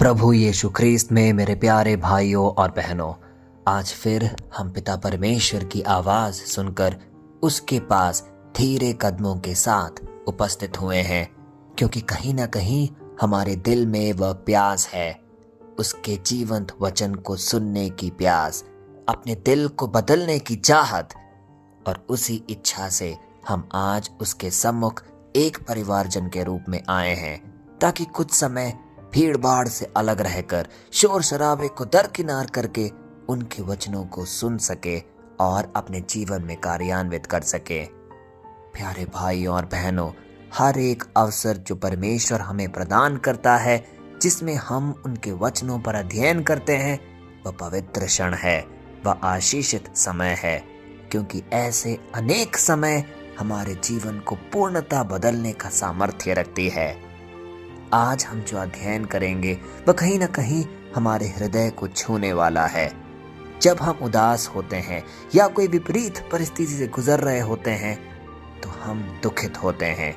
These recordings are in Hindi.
प्रभु यीशु ख्रीस्त में मेरे प्यारे भाइयों और बहनों, आज फिर हम पिता परमेश्वर की आवाज सुनकर उसके पास धीरे कदमों के साथ उपस्थित हुए हैं, क्योंकि कहीं ना कहीं हमारे दिल में वह प्यास है, उसके जीवंत वचन को सुनने की प्यास, अपने दिल को बदलने की चाहत। और उसी इच्छा से हम आज उसके सम्मुख एक परिवारजन के रूप में आए हैं, ताकि कुछ समय भीड़ भाड़ से अलग रहकर शोर शराबे को दरकिनार करके उनके वचनों को सुन सके और अपने जीवन में कार्यान्वित कर सके। प्यारे भाइयों और बहनों, हर एक अवसर जो परमेश्वर हमें प्रदान करता है, जिसमें हम उनके वचनों पर अध्ययन करते हैं, वह पवित्र क्षण है, वह आशीषित समय है, क्योंकि ऐसे अनेक समय हमारे जीवन को पूर्णतः बदलने का सामर्थ्य रखती है। आज हम जो अध्ययन करेंगे वह कहीं ना कहीं हमारे हृदय को छूने वाला है। जब हम उदास होते हैं या कोई विपरीत परिस्थिति से गुजर रहे होते हैं तो हम दुखित होते हैं।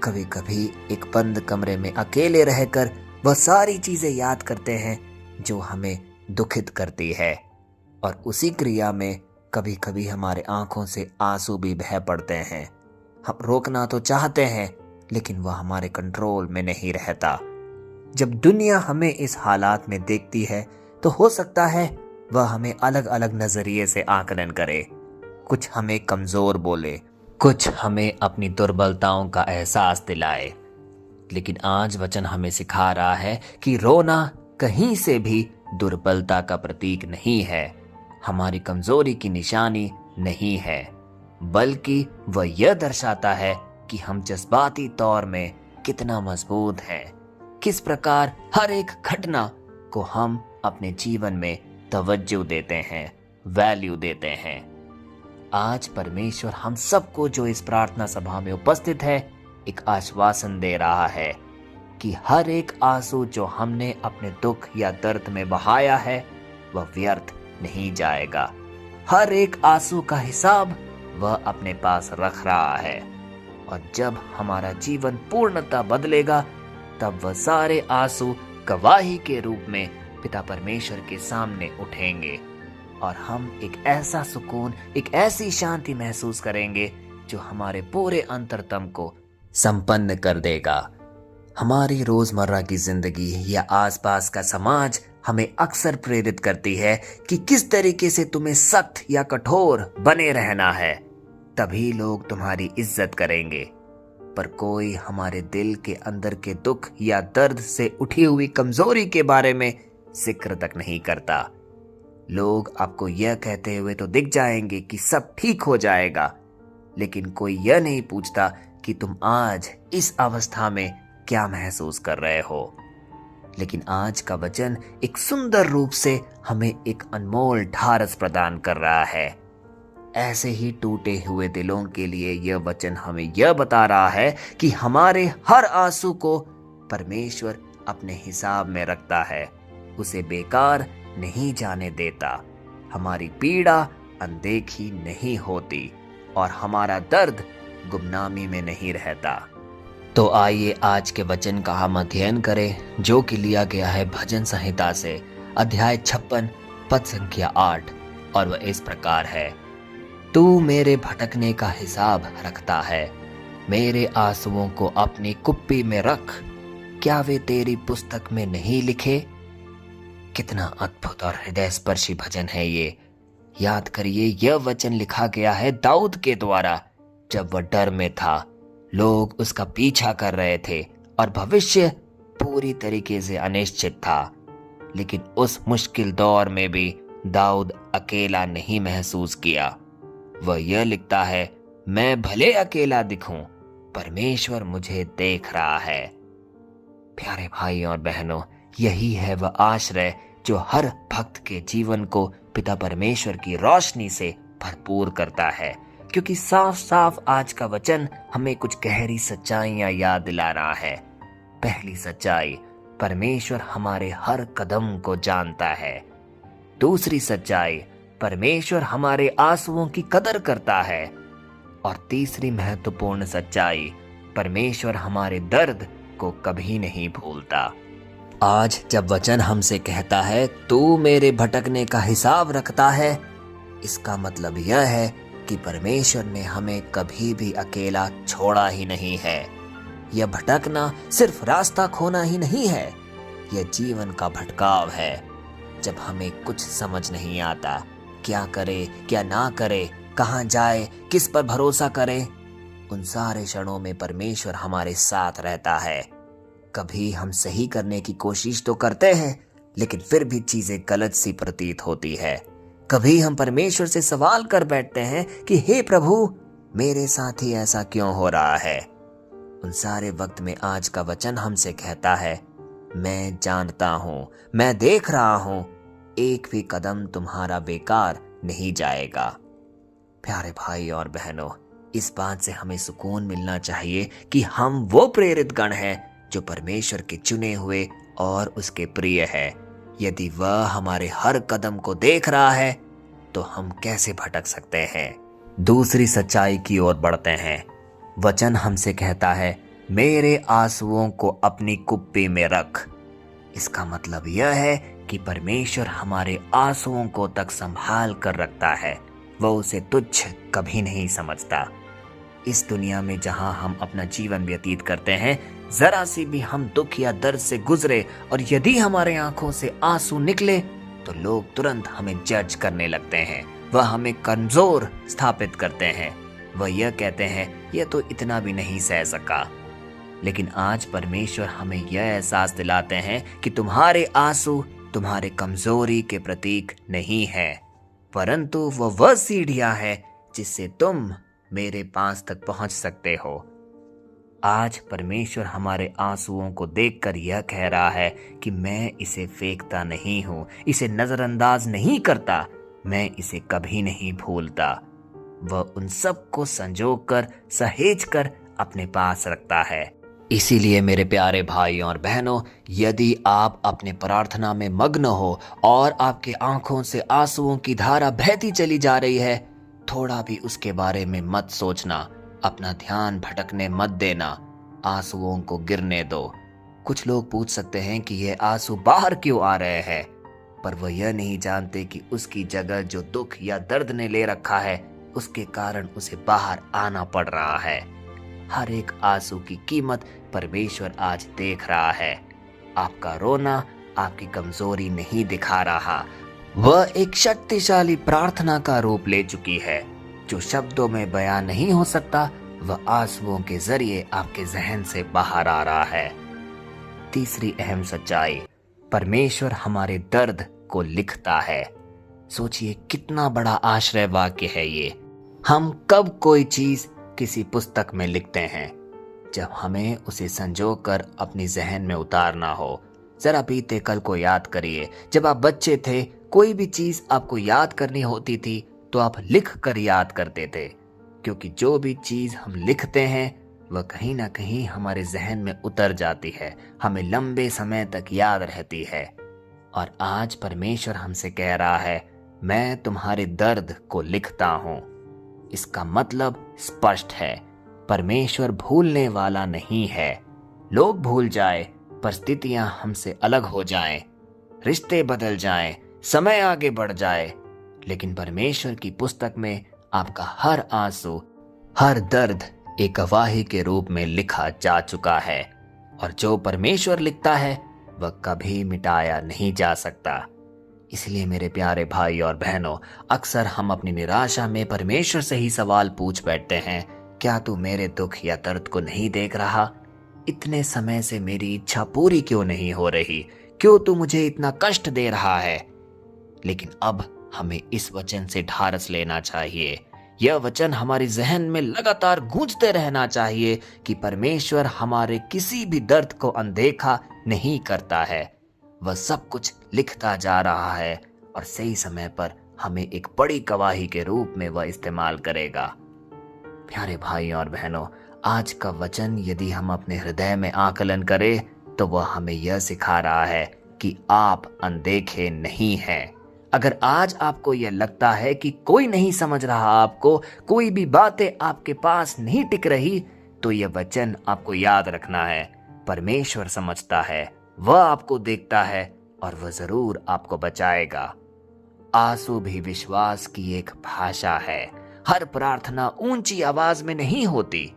कभी कभी एक बंद कमरे में अकेले रहकर वह सारी चीजें याद करते हैं जो हमें दुखित करती है, और उसी क्रिया में कभी कभी हमारे आंखों से आंसू भी बह पड़ते हैं। हम रोकना तो चाहते हैं, लेकिन वह हमारे कंट्रोल में नहीं रहता। जब दुनिया हमें इस हालात में देखती है तो हो सकता है वह हमें अलग अलग नजरिए से आकलन करे, कुछ हमें कमजोर बोले, कुछ हमें अपनी दुर्बलताओं का एहसास दिलाए। लेकिन आज वचन हमें सिखा रहा है कि रोना कहीं से भी दुर्बलता का प्रतीक नहीं है, हमारी कमजोरी की निशानी नहीं है, बल्कि वह यह दर्शाता है कि हम जज्बाती तौर में कितना मजबूत हैं, किस प्रकार हर एक घटना को हम अपने जीवन में तवज्जो देते हैं, वैल्यू देते हैं। आज परमेश्वर हम सबको जो इस प्रार्थना सभा में उपस्थित है एक आश्वासन दे रहा है कि हर एक आंसू जो हमने अपने दुख या दर्द में बहाया है वह व्यर्थ नहीं जाएगा। हर एक आंसू का हिसाब वह अपने पास रख रहा है, और जब हमारा जीवन पूर्णतः बदलेगा तब वह सारे आंसू गवाही के रूप में पिता परमेश्वर के सामने उठेंगे, और हम एक ऐसा सुकून, एक ऐसी शांति महसूस करेंगे जो हमारे पूरे अंतरतम को संपन्न कर देगा। हमारी रोजमर्रा की जिंदगी या आसपास का समाज हमें अक्सर प्रेरित करती है कि किस तरीके से तुम्हें सख्त या कठोर बने रहना है, तभी लोग तुम्हारी इज्जत करेंगे। पर कोई हमारे दिल के अंदर के दुख या दर्द से उठी हुई कमजोरी के बारे में जिक्र तक नहीं करता। लोग आपको यह कहते हुए तो दिख जाएंगे कि सब ठीक हो जाएगा, लेकिन कोई यह नहीं पूछता कि तुम आज इस अवस्था में क्या महसूस कर रहे हो। लेकिन आज का वचन एक सुंदर रूप से हमें एक अनमोल ढारस प्रदान कर रहा है। ऐसे ही टूटे हुए दिलों के लिए यह वचन हमें यह बता रहा है कि हमारे हर आंसू को परमेश्वर अपने हिसाब में रखता है, उसे बेकार नहीं जाने देता, हमारी पीड़ा अनदेखी नहीं होती और हमारा दर्द गुमनामी में नहीं रहता। तो आइए आज के वचन का हम अध्ययन करें, जो कि लिया गया है भजन संहिता से, अध्याय 56 पद संख्या 8, और वह इस प्रकार है। तू मेरे भटकने का हिसाब रखता है, मेरे आंसुओं को अपनी कुप्पी में रख, क्या वे तेरी पुस्तक में नहीं लिखे। कितना अद्भुत और हृदय स्पर्शी भजन है ये। याद करिए, यह वचन लिखा गया है दाऊद के द्वारा, जब वह डर में था, लोग उसका पीछा कर रहे थे और भविष्य पूरी तरीके से अनिश्चित था। लेकिन उस मुश्किल दौर में भी दाऊद अकेला नहीं महसूस किया। वह यह लिखता है, मैं भले अकेला दिखूं, परमेश्वर मुझे देख रहा है। प्यारे भाई और बहनों, यही है वह आश्रय जो हर भक्त के जीवन को पिता परमेश्वर की रोशनी से भरपूर करता है, क्योंकि साफ साफ आज का वचन हमें कुछ गहरी सच्चाइयां याद दिला रहा है। पहली सच्चाई, परमेश्वर हमारे हर कदम को जानता है। दूसरी सच्चाई, परमेश्वर हमारे आंसुओं की कदर करता है। और तीसरी महत्वपूर्ण सच्चाई, परमेश्वर हमारे दर्द को कभी नहीं भूलता। आज जब वचन हमसे कहता है तू मेरे भटकने का हिसाब रखता है, इसका मतलब यह है कि परमेश्वर ने हमें कभी भी अकेला छोड़ा ही नहीं है। यह भटकना सिर्फ रास्ता खोना ही नहीं है, यह जीवन का भटकाव है। जब हमें कुछ समझ नहीं आता, क्या करे क्या ना करे, कहाँ जाए, किस पर भरोसा करे, उन सारे क्षणों में परमेश्वर हमारे साथ रहता है। कभी हम सही करने की कोशिश तो करते हैं, लेकिन फिर भी चीजें गलत सी प्रतीत होती है। कभी हम परमेश्वर से सवाल कर बैठते हैं कि हे प्रभु, मेरे साथ ही ऐसा क्यों हो रहा है। उन सारे वक्त में आज का वचन हमसे कहता है, मैं जानता हूं, मैं देख रहा हूं, एक भी कदम तुम्हारा बेकार नहीं जाएगा। प्यारे भाई और बहनों, इस बात से हमें सुकून मिलना चाहिए कि हम वो प्रेरित गण हैं जो परमेश्वर के चुने हुए और उसके प्रिय है। यदि वह हमारे हर कदम को देख रहा है तो हम कैसे भटक सकते हैं। दूसरी सच्चाई की ओर बढ़ते हैं। वचन हमसे कहता है, मेरे आंसुओं को अपनी कुप्पी में रख। इसका मतलब यह है कि परमेश्वर हमारे आंसुओं को तक संभाल कर रखता है। वह उसे तुच्छ कभी नहीं समझता। इस दुनिया में जहां हम अपना जीवन व्यतीत करते हैं, जरा सी भी हम दुख या दर्द से गुजरे और यदि हमारे आंखों से आंसू निकले तो लोग तुरंत हमें जज करने लगते हैं। वह हमें कमजोर स्थापित करते हैं। वह यह कहते हैं, यह तो इतना भी नहीं सह सका। लेकिन आज परमेश्वर हमें यह एहसास दिलाते हैं कि तुम्हारे आंसू तुम्हारे कमजोरी के प्रतीक नहीं है, परंतु वह सीढ़ियां है जिससे तुम मेरे पास तक पहुंच सकते हो। आज परमेश्वर हमारे आंसुओं को देखकर यह कह रहा है कि मैं इसे फेंकता नहीं हूं, इसे नजरअंदाज नहीं करता, मैं इसे कभी नहीं भूलता। वह उन सब को संजोकर सहेजकर अपने पास रखता है। इसीलिए मेरे प्यारे भाई और बहनों, यदि आप अपने प्रार्थना में मग्न हो और आपके आंखों से आंसुओं की धारा बहती चली जा रही है, थोड़ा भी उसके बारे में मत सोचना, अपना ध्यान भटकने मत देना, आंसुओं को गिरने दो। कुछ लोग पूछ सकते हैं कि ये आंसू बाहर क्यों आ रहे हैं, पर वह यह नहीं जानते कि उसकी जगह जो दुख या दर्द ने ले रखा है, उसके कारण उसे बाहर आना पड़ रहा है। हर एक आंसू की कीमत परमेश्वर आज देख रहा है। आपका रोना आपकी कमजोरी नहीं दिखा रहा, वह एक शक्तिशाली प्रार्थना का रूप ले चुकी है। जो शब्दों में बयान नहीं हो सकता, वह आंसुओं के जरिए आपके जहन से बाहर आ रहा है। तीसरी अहम सच्चाई, परमेश्वर हमारे दर्द को लिखता है। सोचिए कितना बड़ा आश्चर्य वाक्य है ये। हम कब कोई चीज किसी पुस्तक में लिखते हैं? जब हमें उसे संजोकर अपनी जहन में उतारना हो। जरा बीते कल को याद करिए, जब आप बच्चे थे, कोई भी चीज आपको याद करनी होती थी तो आप लिख कर याद करते थे, क्योंकि जो भी चीज हम लिखते हैं वह कहीं ना कहीं हमारे जहन में उतर जाती है, हमें लंबे समय तक याद रहती है। और आज परमेश्वर हमसे कह रहा है, मैं तुम्हारे दर्द को लिखता हूं। इसका मतलब स्पष्ट है, परमेश्वर भूलने वाला नहीं है। लोग भूल जाए, परिस्थितियां हमसे अलग हो जाएं, रिश्ते बदल जाएं, समय आगे बढ़ जाए, लेकिन परमेश्वर की पुस्तक में आपका हर आंसू, हर दर्द एक गवाही के रूप में लिखा जा चुका है। और जो परमेश्वर लिखता है वह कभी मिटाया नहीं जा सकता। इसलिए मेरे प्यारे भाई और बहनों, अक्सर हम अपनी निराशा में परमेश्वर से ही सवाल पूछ बैठते हैं, क्या तू मेरे दुख या दर्द को नहीं देख रहा? इतने समय से मेरी इच्छा पूरी क्यों नहीं हो रही? क्यों तू मुझे इतना कष्ट दे रहा है? लेकिन अब हमें इस वचन से ढारस लेना चाहिए। यह वचन हमारे जहन में लगातार गूंजते रहना चाहिए कि परमेश्वर हमारे किसी भी दर्द को अनदेखा नहीं करता है। वह सब कुछ लिखता जा रहा है और सही समय पर हमें एक बड़ी गवाही के रूप में वह इस्तेमाल करेगा। प्यारे भाई और बहनों, आज का वचन यदि हम अपने हृदय में आकलन करें तो वह हमें यह सिखा रहा है कि आप अनदेखे नहीं हैं। अगर आज आपको यह लगता है कि कोई नहीं समझ रहा आपको, कोई भी बातें आपके पास नहीं टिक रही, तो यह वचन आपको याद रखना है। परमेश्वर समझता है, वह आपको देखता है और वह जरूर आपको बचाएगा। आंसू भी विश्वास की एक भाषा है। हर प्रार्थना ऊंची आवाज में नहीं होती।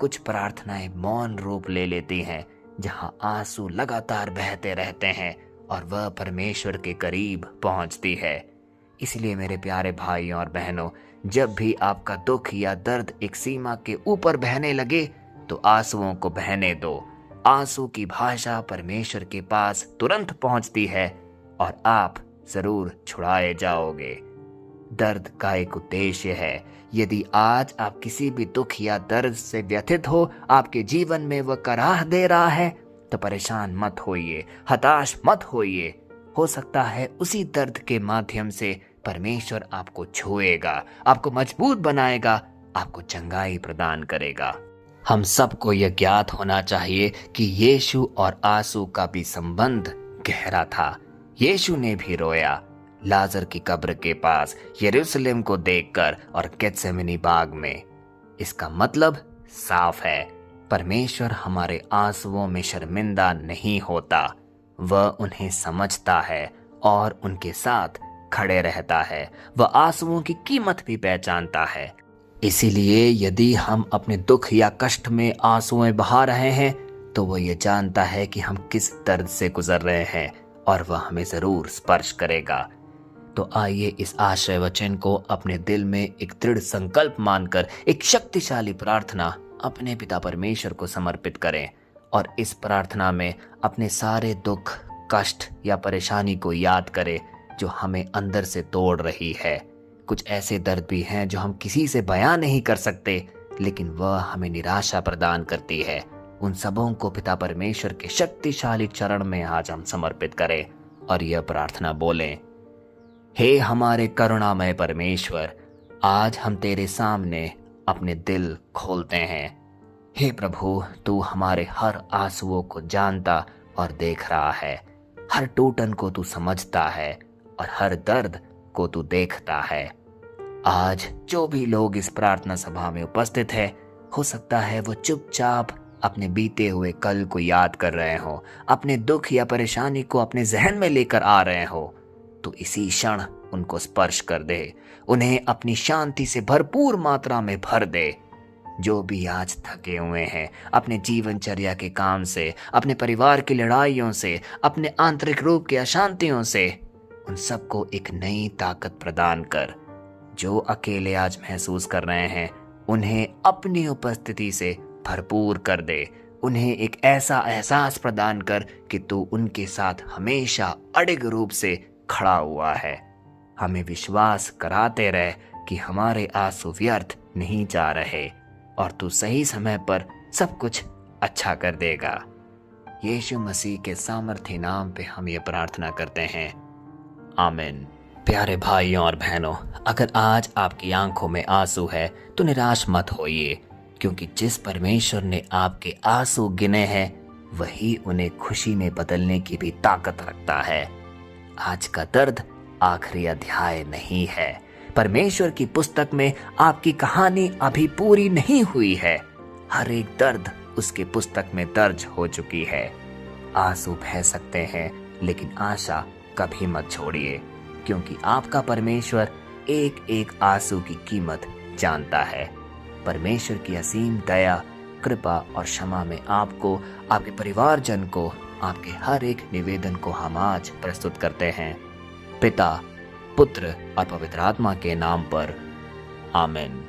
कुछ प्रार्थनाएं मौन रूप ले लेती हैं, जहां आंसू लगातार बहते रहते हैं और वह परमेश्वर के करीब पहुंचती है। इसलिए मेरे प्यारे भाइयों और बहनों, जब भी आपका दुख या दर्द एक सीमा के ऊपर बहने लगे तो आंसुओं को बहने दो। आंसू की भाषा परमेश्वर के पास तुरंत पहुंचती है और आप जरूर छुड़ाए जाओगे। दर्द का एक उद्देश्य है। यदि आज आप किसी भी दुख या दर्द से व्यथित हो, आपके जीवन में वह कराह दे रहा है, तो परेशान मत होइए, हताश मत होइए। हो सकता है उसी दर्द के माध्यम से परमेश्वर आपको छुएगा, आपको मजबूत बनाएगा, आपको चंगाई प्रदान करेगा। हम सबको यह ज्ञात होना चाहिए कि यीशु और आंसू का भी संबंध गहरा था। यीशु ने भी रोया, लाजर की कब्र के पास, यरूशलेम को देखकर और गेत्सेमनी बाग में। इसका मतलब साफ है, परमेश्वर हमारे आंसुओं में शर्मिंदा नहीं होता। वह उन्हें समझता है और उनके साथ खड़े रहता है। वह आंसुओं की कीमत भी पहचानता है। इसीलिए यदि हम अपने दुख या कष्ट में आंसुएं बहा रहे हैं, तो वह ये जानता है कि हम किस दर्द से गुजर रहे हैं और वह हमें जरूर स्पर्श करेगा। तो आइए इस आश्रय वचन को अपने दिल में एक दृढ़ संकल्प मानकर एक शक्तिशाली प्रार्थना अपने पिता परमेश्वर को समर्पित करें और इस प्रार्थना में अपने सारे दुख, कष्ट या परेशानी को याद करें जो हमें अंदर से तोड़ रही है। कुछ ऐसे दर्द भी हैं जो हम किसी से बयां नहीं कर सकते, लेकिन वह हमें निराशा प्रदान करती है। उन सबों को पिता परमेश्वर के शक्तिशाली चरण में आज हम समर्पित करें और यह प्रार्थना बोलें। हे हमारे करुणामय परमेश्वर, आज हम तेरे सामने अपने दिल खोलते हैं। हे प्रभु, तू हमारे हर आंसुओं को जानता और देख रहा है। हर टूटन को तू समझता है और हर दर्द को तू देखता है। आज जो भी लोग इस प्रार्थना सभा में उपस्थित है, हो सकता है वो चुपचाप अपने बीते हुए कल को याद कर रहे हो, अपने दुख या परेशानी को अपने जहन में लेकर आ रहे हो। तो इसी क्षण उनको स्पर्श कर दे, उन्हें अपनी शांति से भरपूर मात्रा में भर दे। जो भी आज थके हुए हैं अपने जीवनचर्या के काम से, अपने परिवार की लड़ाइयों से, अपने आंतरिक रूप की अशांतियों से, उन सबको एक नई ताकत प्रदान कर। जो अकेले आज महसूस कर रहे हैं, उन्हें अपनी उपस्थिति से भरपूर कर दे। उन्हें एक ऐसा एहसास प्रदान कर कि तू उनके साथ हमेशा अडिग रूप से खड़ा हुआ है। हमें विश्वास कराते रहे कि हमारे आंसू व्यर्थ नहीं जा रहे और तू सही समय पर सब कुछ अच्छा कर देगा। यीशु मसीह के सामर्थ्य नाम पे हम ये प्रार्थना करते हैं, आमीन। प्यारे भाइयों और बहनों, अगर आज आपकी आंखों में आंसू है तो निराश मत होइए, क्योंकि जिस परमेश्वर ने आपके आंसू गिने हैं, वही उन्हें खुशी में बदलने की भी ताकत रखता है। आज का दर्द आखिरी अध्याय नहीं है। परमेश्वर की पुस्तक में आपकी कहानी अभी पूरी नहीं हुई है। हर एक दर्द उसके पुस्तक में दर्ज हो चुकी है। आंसू बह सकते हैं, लेकिन आशा कभी मत छोड़िए, क्योंकि आपका परमेश्वर एक एक आंसू की कीमत जानता है। परमेश्वर की असीम दया, कृपा और क्षमा में आपको, आपके परिवारजन को, आपके हर एक निवेदन को हम आज प्रस्तुत करते हैं, पिता, पुत्र और पवित्र आत्मा के नाम पर, आमीन।